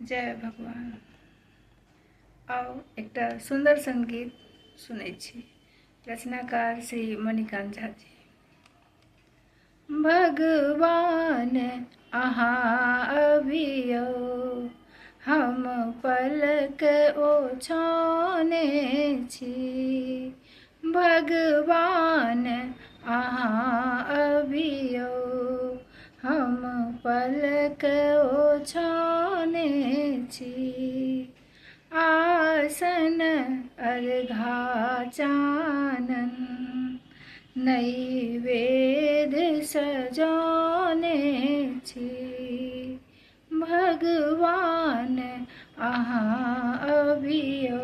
जय भगवान। आओ एकटा सुंदर संगीत सुनै छी। रचनाकार श्री मणिकांत झा जी। भगवान अहाँ अबियौ, हम पलक ओछाने छी। भगवान अहाँ अबियौ, हम पलक ओछाने छी। आसन अर्घा चानन नैवेद्य सजाने छी। भगवान अहाँ अबियौ,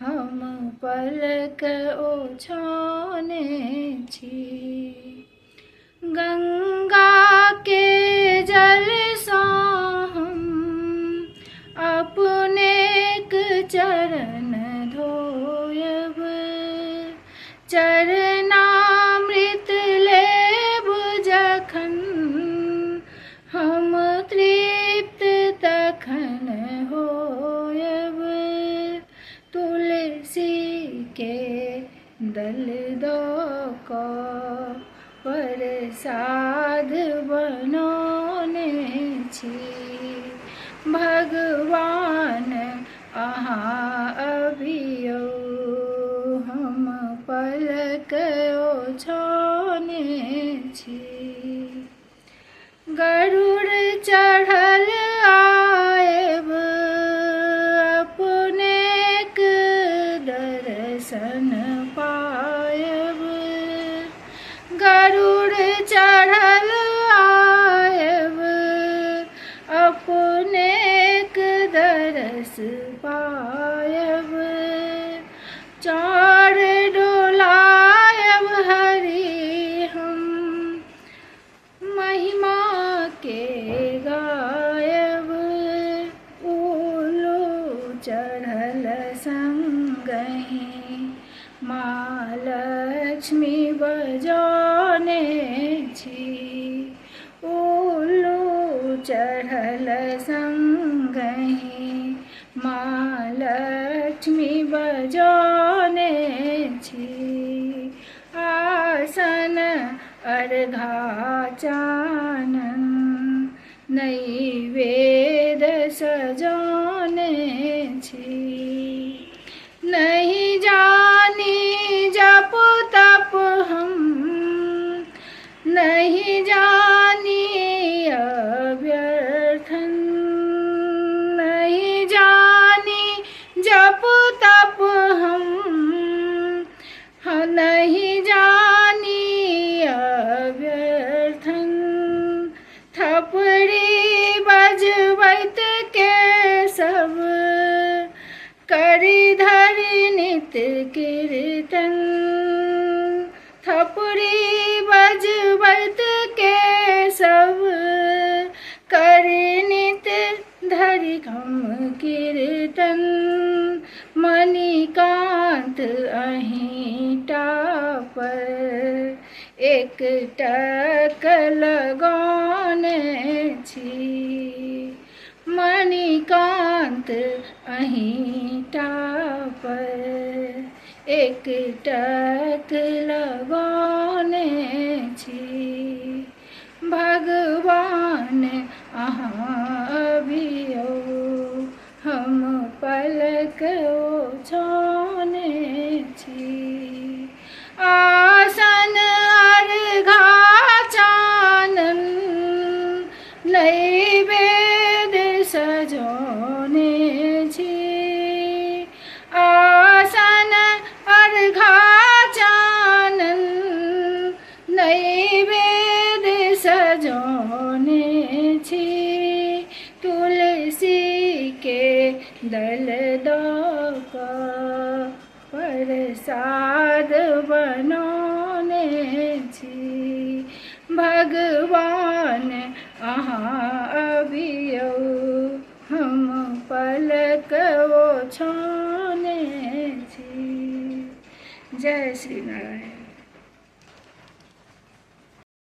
हम पलक ओछाने छी। गंगा के जल सँ हम अपनेक चरण धोयब, चरणामृत लेब जखन हम तृप्त तखन होयब। तुलसी के दल दऽ कऽ प्रसाद बनौने छी। भगवान अहाँ अबियौ, हम पलक ओछाने छी। गरुड़ चढ़ल आएब, अपनेक दर्शन पायब। गरुड़ चढ़ल आएब, अपनेक दरस पायब। चार डोलायब हरि हम, महिमा के गायब। उल्लू चढ़ल संगहि माँ लक्ष्मी बजाने छी। उल्लू चढ़ल संगहि माँ लक्ष्मी बजाने छी। आसन अर्घा चानन नैवेद्य सजाने छी। नहीं जानी जप तप हम, नहीं जानी अव्यर्थन। नहीं जानी जप तप हम, नहीं जानी अव्यर्थन। थपड़ी बजबैत के सब करी धरि नित्य कीर्तन। थपड़ी बजबैत के सब करी नित्य धरि हम कीर्तन। मणिकांत अहिंटा पर एकटक लगाने छी। मणिकांत अहिंटा पर एकटक लगाने छी। भगवान अहाँ अबियौ, हम पलक ओछाने छी। आसन अर्घा चानन नैवेद्य सजाने छी। आसन अर्घा चानन नैवेद्य सजाने छी। तुलसी के दल दऽ कऽ प्रसाद बनौने छी। भगवान अहाँ अबियौ, हम पलक ओछाने छी। जय श्री नारायण।